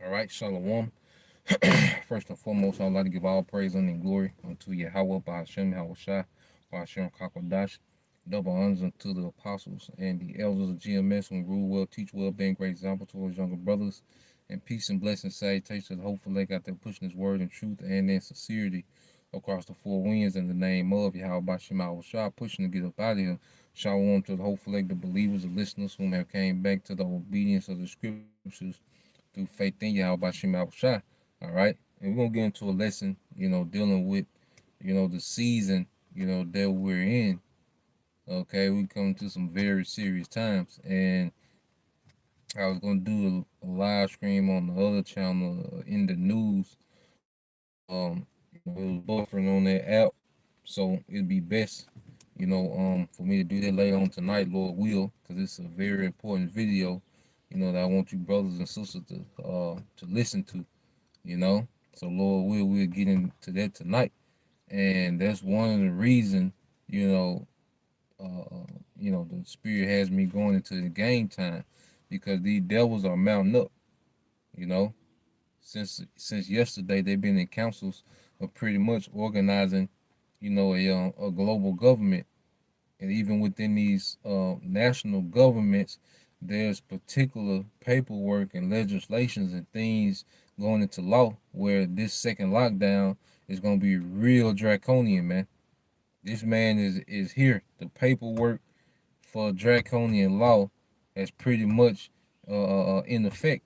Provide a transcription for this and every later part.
All right, Shalom. First and foremost, I'd like to give all praise and glory unto Yahweh, Bahashem, Yahushua, Bahashem, Kakodash. Double honors unto the apostles and the elders of GMS who rule well, teach well, being great example to his younger brothers. And peace and blessings, salutations, hopefully they got there pushing his word in truth and in sincerity across the four winds in the name of Yahweh, Bahashem, Yahushua, pushing to get up out of here. Shalom to the hopefully the believers, the listeners whom have came back to the obedience of the scriptures through faith in Yahweh Bashim Shai. All right. And we're gonna get into a lesson, dealing with, the season, that we're in. Okay, we come to some very serious times. And I was gonna do a live stream on the other channel in the news. It was buffering on that app. So it'd be best, for me to do that later on tonight, Lord will, because it's a very important video, that I want you brothers and sisters to listen to. you know. So Lord, we'll get into that tonight, and that's one of the reasons, you know, the Spirit has me going into the game time, because these devils are mounting up. You know, since yesterday they've been in councils of pretty much organizing, a global government, and even within these national governments, there's particular paperwork and legislations and things going into law where this second lockdown is going to be real draconian, man. This man is here. The paperwork for draconian law is pretty much in effect.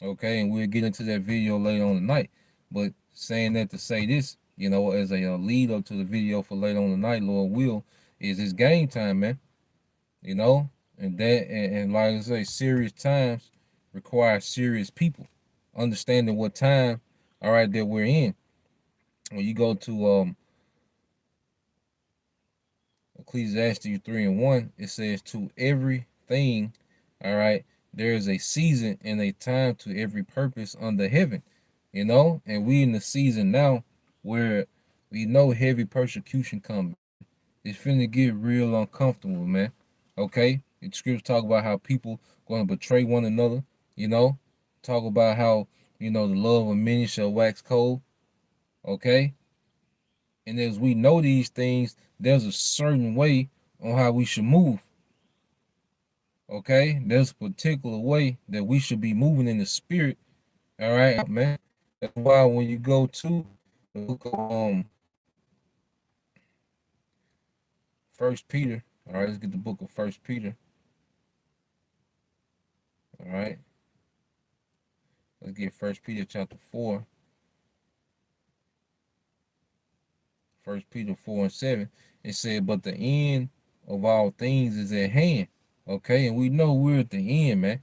Okay, and we'll get into that video later on tonight. But saying that to say this, as a lead up to the video for later on tonight, Lord will, is it's game time, man. You know, and like I say, serious times require serious people. Understanding what time, all right, that we're in. When you go to Ecclesiastes 3:1, it says, "To everything, all right, there is a season and a time to every purpose under heaven." And we in the season now where we know heavy persecution coming. It's finna get real uncomfortable, man. Okay? The scriptures talk about how people going to betray one another, you know? Talk about how, the love of many shall wax cold, okay? And as we know these things, there's a certain way on how we should move, okay? There's a particular way that we should be moving in the spirit, all right, man? That's why when you go to the book of First Peter, all right, let's get the book of First Peter, all right? Let's get First Peter chapter 4. First Peter 4:7. It said, "But the end of all things is at hand." Okay, and we know we're at the end, man.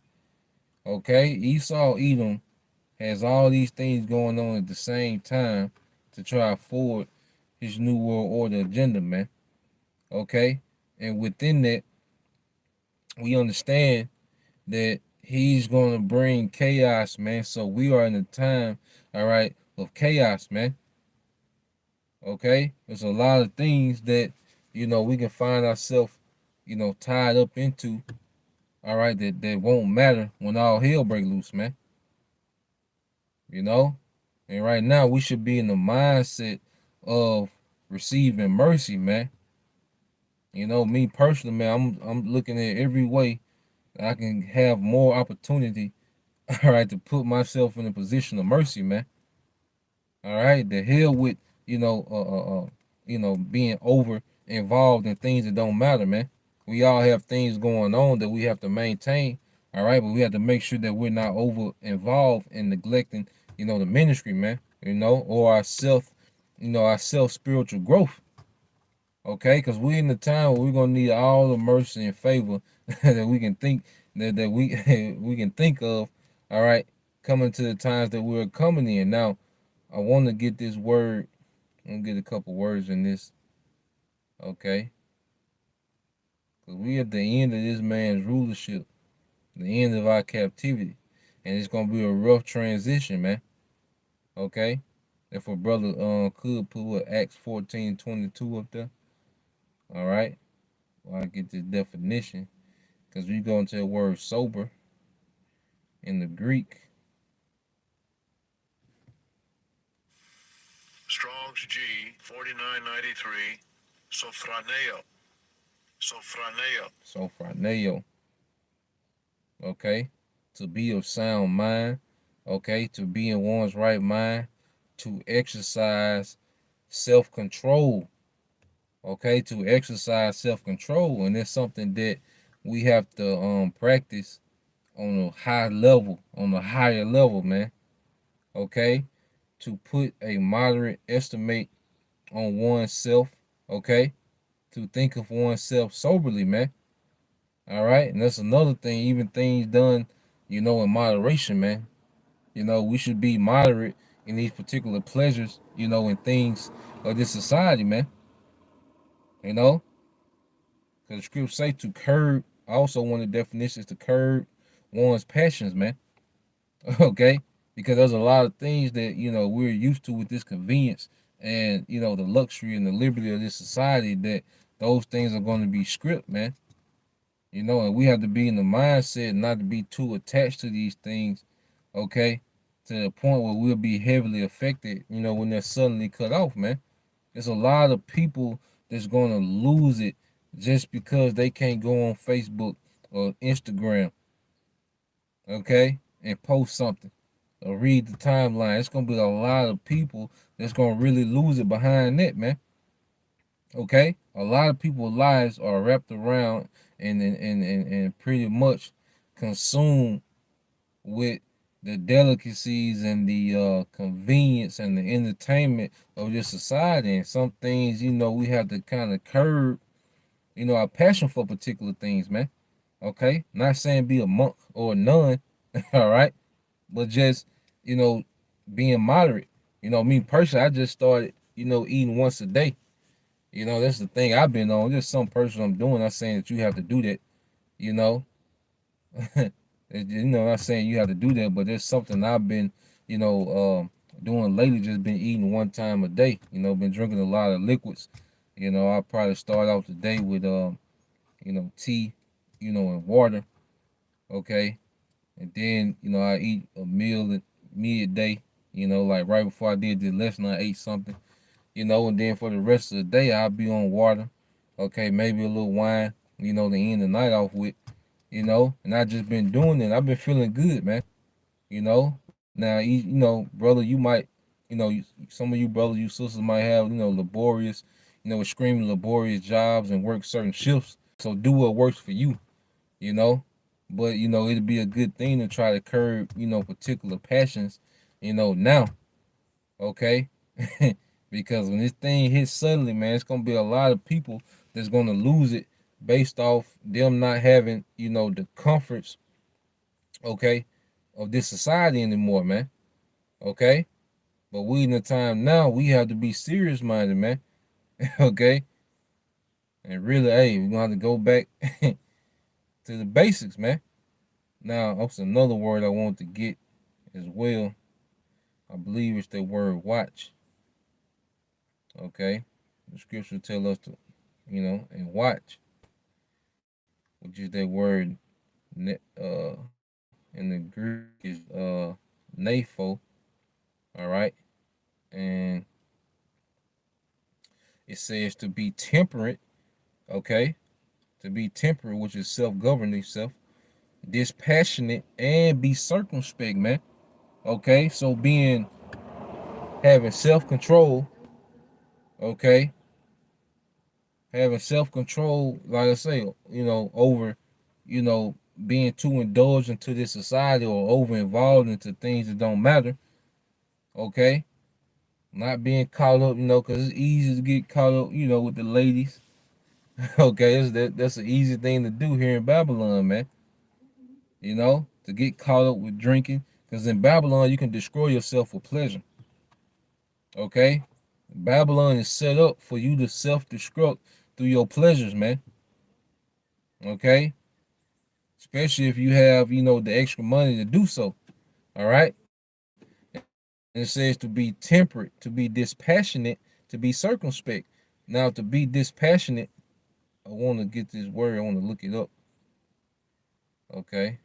Okay, Esau Edom has all these things going on at the same time to try to forward his new world order agenda, man. Okay, and within that, we understand that he's going to bring chaos, man. So we are in a time, all right, of chaos, man. Okay, there's a lot of things that we can find ourselves tied up into, all right, that won't matter when all hell break loose, man. you know and right now we should be in the mindset of receiving mercy, man. Me personally, man, I'm looking at every way that I can have more opportunity all right, to put myself in a position of mercy, man. All right, the hell with being over involved in things that don't matter, man. We all have things going on that we have to maintain. All right, but we have to make sure that we're not over involved in neglecting, the ministry, man. Or our self spiritual growth. Okay, because we in the time where we're gonna need all the mercy and favor that we can think that we we can think of. All right, coming to the times that we're coming in now. I want to get this word. I'm gonna get a couple words in this, okay? Because we at the end of this man's rulership, the end of our captivity, and it's gonna be a rough transition, man. Okay? If a brother could put what Acts 14:22 up there, all right? Well, I get this definition, because we go into the word sober in the Greek. G 4993. Sofraneo. Sofraneo. Sophroneo. Okay. To be of sound mind. Okay. To be in one's right mind. To exercise self control. Okay. To exercise self control. And it's something that we have to practice on a high level, on a higher level, man. Okay. To put a moderate estimate on oneself. Okay. To think of oneself soberly, man. All right. And that's another thing, even things done, in moderation, man. We should be moderate in these particular pleasures, in things of this society, man. You know, because the scriptures say to curb, also one of the definitions to curb one's passions, man. Okay. Because there's a lot of things that, we're used to with this convenience and, the luxury and the liberty of this society that those things are going to be script, man. And we have to be in the mindset not to be too attached to these things, okay, to the point where we'll be heavily affected, when they're suddenly cut off, man. There's a lot of people that's going to lose it just because they can't go on Facebook or Instagram, okay, and post something or read the timeline. It's going to be a lot of people that's going to really lose it behind that, man. Okay, a lot of people's lives are wrapped around and pretty much consumed with the delicacies and the convenience and the entertainment of this society. And some things, we have to kind of curb, our passion for particular things, man. Okay, not saying be a monk or a nun, all right, but just you know being moderate. Me personally, I just started, eating once a day. That's the thing I've been on. Just some person I'm doing. Not saying that you have to do that. You know, not saying you have to do that, but there's something I've been, doing lately. Just been eating one time a day. Been drinking a lot of liquids. I probably start off the day with, tea, and water. Okay, and then I eat a meal at midday. Like right before I did the lesson, I ate something. And then for the rest of the day, I'll be on water. Okay, maybe a little wine, to end the night off with, and I just been doing it. I've been feeling good, man. Now, brother, you might, some of you brothers, you sisters might have, laborious, extremely laborious jobs and work certain shifts. So do what works for you, you know. But, it'd be a good thing to try to curb, particular passions, now, okay? Because when this thing hits suddenly, man, it's gonna be a lot of people that's gonna lose it based off them not having, the comforts, okay, of this society anymore, man. Okay? But we in the time now, we have to be serious minded, man. Okay? And really, hey, we're gonna have to go back to the basics, man. Now, also another word I want to get as well. I believe it's the word watch. Okay? The scripture tell us to, and watch, which is that word in the Greek is napho, all right? And it says to be temperate, okay? To be temperate, which is self-governing self, dispassionate, and be circumspect, man. Okay, so having self-control, okay, having self-control, like I say, over, you know, being too indulged into this society or over involved into things that don't matter, okay, not being caught up, because it's easy to get caught up, with the ladies. Okay, that's an easy thing to do here in Babylon, man. To get caught up with drinking, because in Babylon you can destroy yourself for pleasure. Okay, Babylon is set up for you to self-destruct through your pleasures, man. Okay, especially if you have, the extra money to do so. All right, and it says to be temperate, to be dispassionate, to be circumspect. Now, to be dispassionate, I want to get this word. I want to look it up. Okay.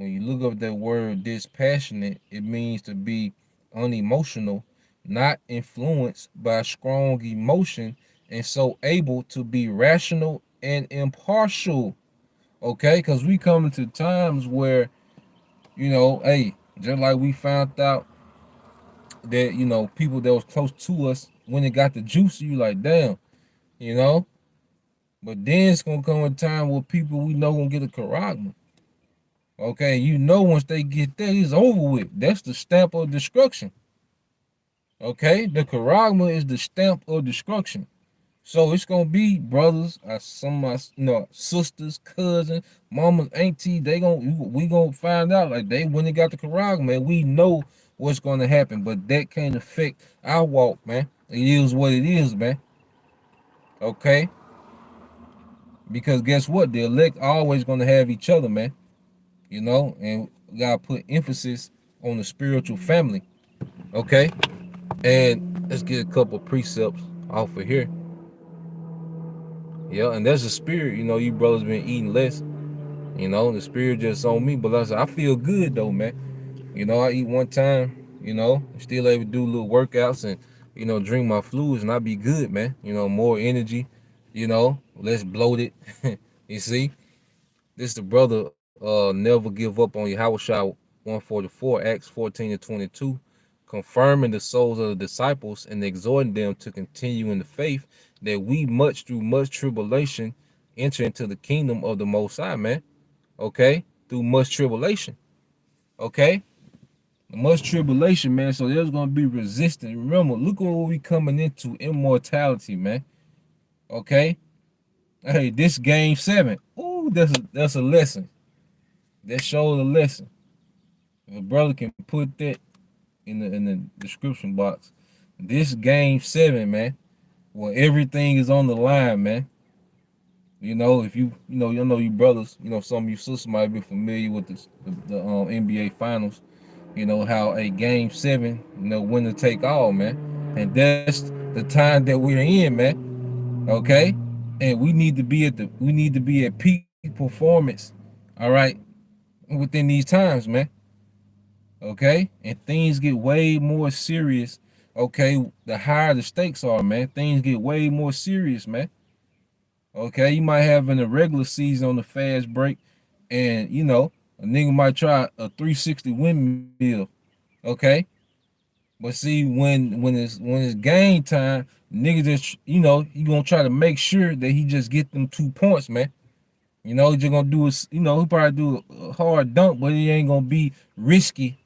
When you look up that word dispassionate, it means to be unemotional, not influenced by strong emotion, and so able to be rational and impartial. Okay, because we come into times where, hey, just like we found out that, people that was close to us, when it got the juice, you like, damn, you know. But then it's gonna come a time where people we know gonna get a charagma. Okay, once they get that, it's over with. That's the stamp of destruction. Okay, the charagma is the stamp of destruction. So it's gonna be brothers, some of my sisters, cousins, mamas, auntie. We gonna find out like they when they got the charagma, man. We know what's gonna happen, but that can't affect our walk, man. It is what it is, man. Okay, because guess what? The elect always gonna have each other, man. And we gotta put emphasis on the spiritual family. Okay, and let's get a couple precepts off of here. Yeah, and that's the spirit. You brothers been eating less. The spirit just on me, but I feel good though, man. I eat one time. Still able to do little workouts and drink my fluids, and I be good, man. More energy. Less bloated. You see, this the brother. Never give up on your Hawashai 144, Acts 14-22, confirming the souls of the disciples and exhorting them to continue in the faith that we much through much tribulation enter into the kingdom of the Most High, man. Okay, through much tribulation. Okay, much tribulation, man. So there's gonna be resistance. Remember, look at what we coming into immortality, man. Okay, hey, this game 7. Ooh, that's a lesson. That shows a lesson. If a brother can put that in the description box, this game 7, man, where everything is on the line, man. If you brothers, some of you sisters might be familiar with the NBA Finals. How a game 7, winner take all, man, and that's the time that we're in, man. Okay, and we need to be at peak performance. All right, within these times, man. Okay, and things get way more serious. Okay, the higher the stakes are, man, things get way more serious, man. Okay, you might have in a regular season on the fast break, and a nigga might try a 360 windmill. Okay, but see when it's game time, nigga just he gonna try to make sure that he just get them 2 points, man. He just gonna do he probably do a hard dunk, but he ain't gonna be risky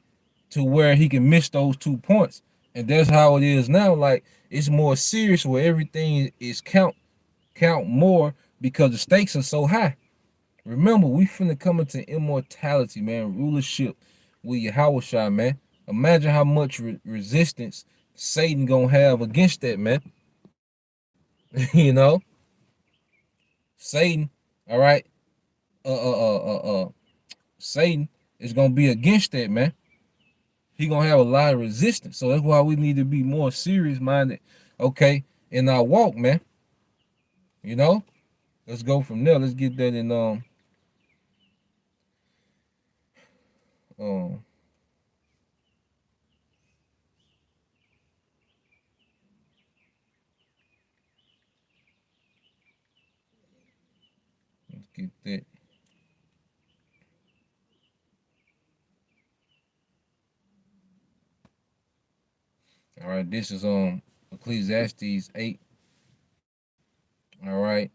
to where he can miss those 2 points. And that's how it is now. Like it's more serious where everything is count more because the stakes are so high. Remember, we finna come into immortality, man. Rulership with Yahweh, man. Imagine how much resistance Satan gonna have against that, man. you know, Satan. All right. Satan is gonna be against that, man. He gonna have a lot of resistance. So that's why we need to be more serious minded. Okay, in our walk, man. You know. Let's go from there. Let's get that in um let's get that. All right, this is Ecclesiastes 8, all right,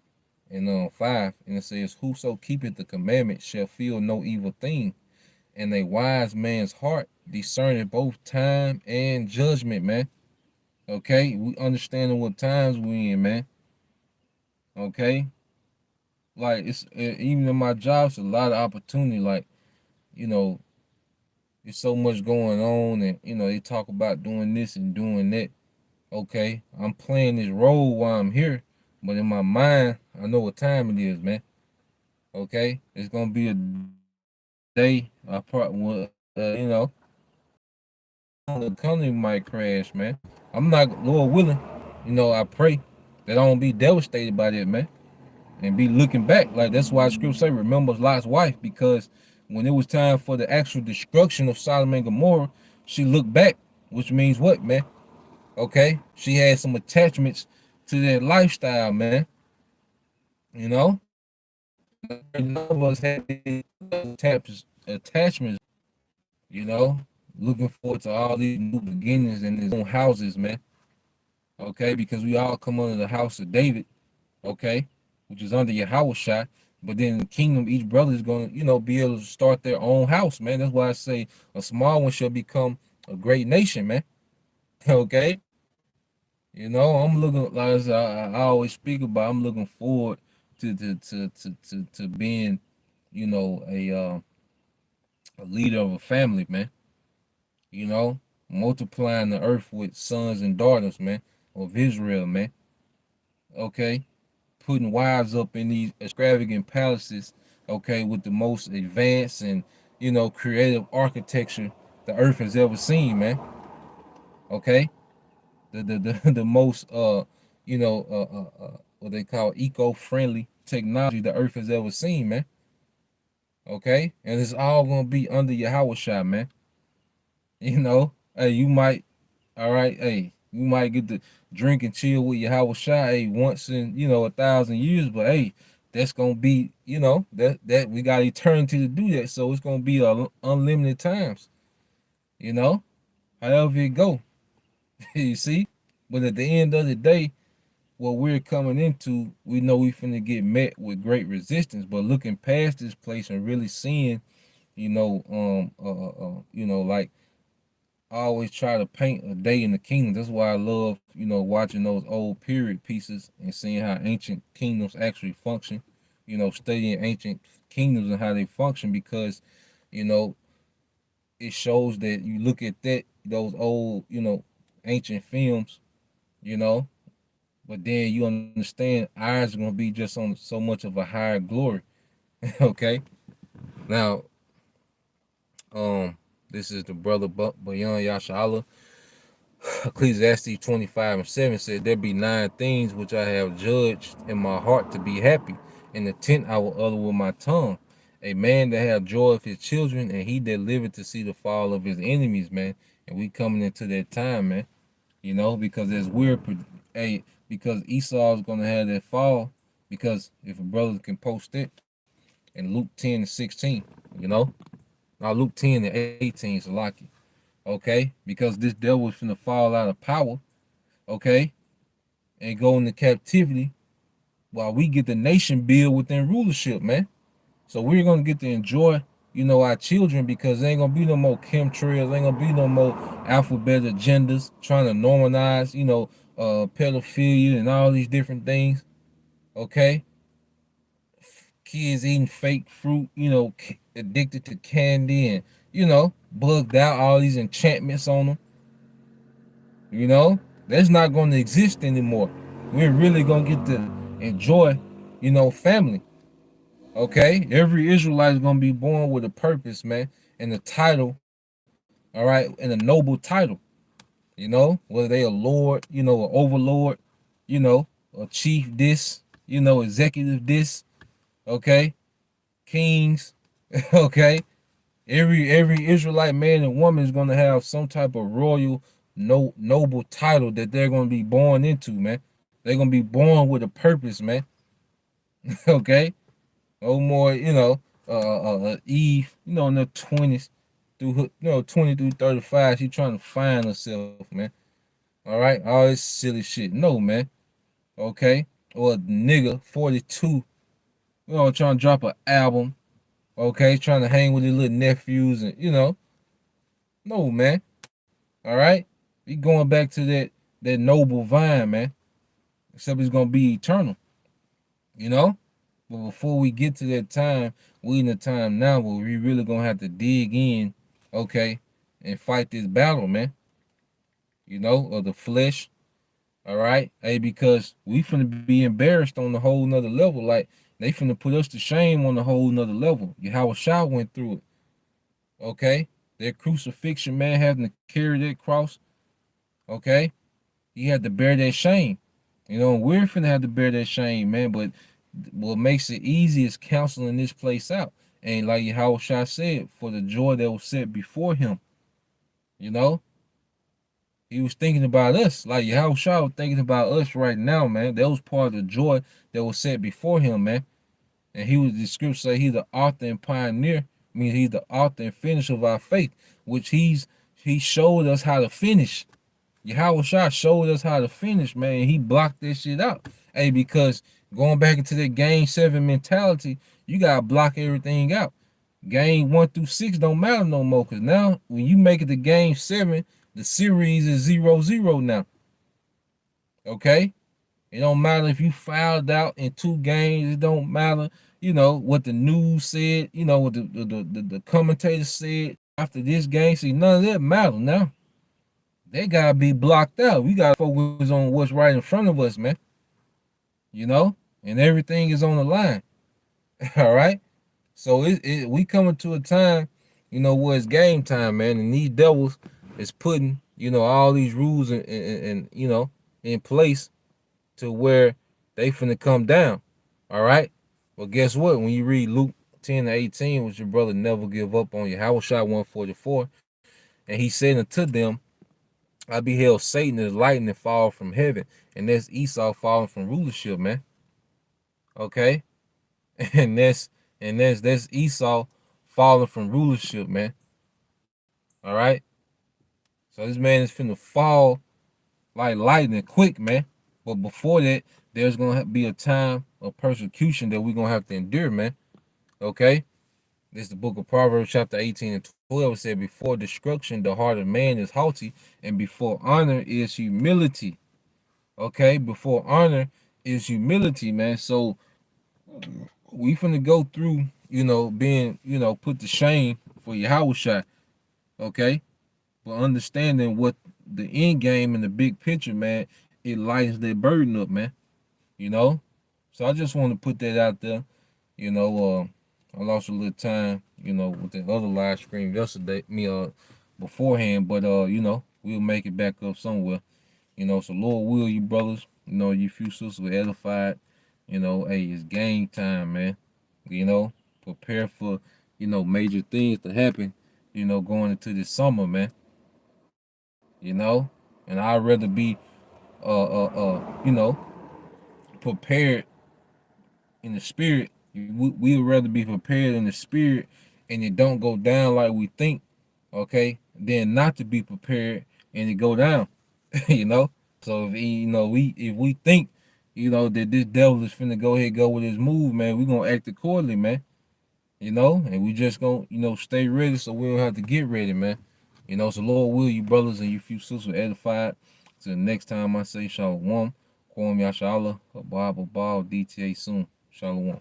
and 5, and it says, whoso keepeth the commandment shall feel no evil thing, and a wise man's heart discerning both time and judgment, man. Okay, we understanding what times we in, man. Okay, like it's even in my job, it's a lot of opportunity. Like you know, there's so much going on, and they talk about doing this and doing that. Okay, I'm playing this role while I'm here, but in my mind, I know what time it is, man. Okay, it's gonna be a day. I probably, the economy might crash, man. I'm not, Lord willing, I pray that I don't be devastated by that, man, and be looking back. Like that's why Scripture say, remember Lot's wife, because when it was time for the actual destruction of Sodom and Gomorrah, she looked back, which means what, man? Okay, she had some attachments to that lifestyle, man. You know, none of us had attachments. You know, looking forward to all these new beginnings in his own houses, man. Okay, because we all come under the house of David. Okay, which is under Yahweh Shai. But then in the kingdom, each brother is going to, be able to start their own house, man. That's why I say a small one shall become a great nation, man. Okay, I'm looking, like I always speak about, I'm looking forward to being, a leader of a family, man. You know, multiplying the earth with sons and daughters, man, of Israel, man. Okay, putting wives up in these extravagant palaces, okay, with the most advanced and creative architecture the earth has ever seen, man. Okay, the most what they call eco-friendly technology the earth has ever seen, man. Okay, and it's all gonna be under your Yahweh Shai, man. Hey, you might, all right, hey, you might get to drink and chill with your Yahweh Shai, hey, once in 1,000 years, but hey, that's gonna be, that we got eternity to do that, so it's gonna be unlimited times, you know, however it go, you see. But at the end of the day, what we're coming into, we know we finna get met with great resistance. But looking past this place and really seeing, like I always try to paint a day in the kingdom. That's why I love, watching those old period pieces and seeing how ancient kingdoms actually function. Studying ancient kingdoms and how they function because, you know, it shows that you look at those old, ancient films, you know, but then you understand ours is gonna be just on so much of a higher glory. Okay. Now, this is the brother Bayan Yashala. Ecclesiastes 25:7 said, "There be 9 things which I have judged in my heart to be happy, and the 10th I will utter with my tongue. A man that have joy of his children, and he that liveth to see the fall of his enemies, man." And we coming into that time, man. Because as hey, because Esau is gonna have that fall, because if a brother can post it in Luke 10:16, you know, now Luke 10:18 is lucky. Okay, because this devil is finna fall out of power, okay, and go into captivity while we get the nation build within rulership, man. So we're gonna get to enjoy, our children because there ain't gonna be no more chemtrails, ain't gonna be no more alphabet agendas trying to normalize, pedophilia and all these different things. Okay, kids eating fake fruit, addicted to candy and bugged out, all these enchantments on them. That's not going to exist anymore. We're really going to get to enjoy, family. Okay, every Israelite is going to be born with a purpose, man, and a title. All right, and a noble title. Whether they a lord, an overlord, you know, a chief this, executive this. Okay, kings. Okay, every Israelite man and woman is going to have some type of royal, noble title that they're going to be born into, man. They're going to be born with a purpose, man. Okay, no more, Eve, in the 20s through 20 through 35, she trying to find herself, man. All right, all this silly shit. No, man. Okay, or a nigga 42, trying to drop an album. Okay, trying to hang with his little nephews and no, man. All right, we going back to that noble vine, man. Except it's gonna be eternal, you know. But before we get to that time, we in the time now where we really gonna have to dig in, okay, and fight this battle, man. Of the flesh. All right, hey, because we finna be embarrassed on the whole nother level. Like they finna put us to shame on the whole nother level. How Shah went through it. Okay, their crucifixion, man, having to carry that cross. Okay, he had to bear that shame. We're finna have to bear that shame, man. But what makes it easy is counseling this place out. And like Yahushua said, for the joy that was set before him, you know, he was thinking about us. Like Yahushua was thinking about us right now, man. That was part of the joy that was set before him, man. And he was, the scripture say, he's the author and pioneer. I mean, he's the author and finisher of our faith, which he showed us how to finish. Yahweh Shah showed us how to finish, man. He blocked that shit out. Hey, because going back into that game 7 mentality, you gotta block everything out. Game 1 through 6 don't matter no more. Cause now when you make it to game 7, the series is 0-0 now. Okay? It don't matter if you fouled out in 2 games. It don't matter, what the news said, what the commentator said after this game. See, none of that matter now. They gotta be blocked out. We gotta focus on what's right in front of us, man. You know, and everything is on the line. All right. So we coming to a time, where it's game time, man, and these devils is putting, all these rules and in place to where they finna come down. All right. Well, guess what? When you read Luke 10-18, which your brother never give up on you, Howard shot 144, and he said unto them, I beheld Satan as lightning fall from heaven, and that's Esau falling from rulership, man. Okay, and that's Esau falling from rulership, man. All right, so this man is finna fall like lightning, quick, man. But before that, there's gonna be a time of persecution that we're gonna have to endure, man. Okay, this is the book of Proverbs, chapter 18-12. It said, "Before destruction, the heart of man is haughty, and before honor is humility." Okay, before honor is humility, man. So we finna go through, being, put to shame for Yahweh shot. Okay, but understanding what the end game and the big picture, man, it lightens that burden up, man. You know, so I just want to put that out there. You know, I lost a little time, with the other live stream yesterday, beforehand, but we'll make it back up somewhere. So Lord will you brothers, you few sisters were edified. Hey, it's game time, man. Prepare for, major things to happen, going into this summer, man. And I'd rather be prepared in the spirit. We'd rather be prepared in the spirit and it don't go down like we think, okay, than not to be prepared and it go down. you know. So if we think, that this devil is finna go ahead and go with his move, man, we gonna act accordingly, man. And we just gonna, stay ready so we don't have to get ready, man. So Lord will you brothers and you few sisters edified. Till the next time I say shalom, Kwam Yashala, Abba Ball, DTA soon. Shalom.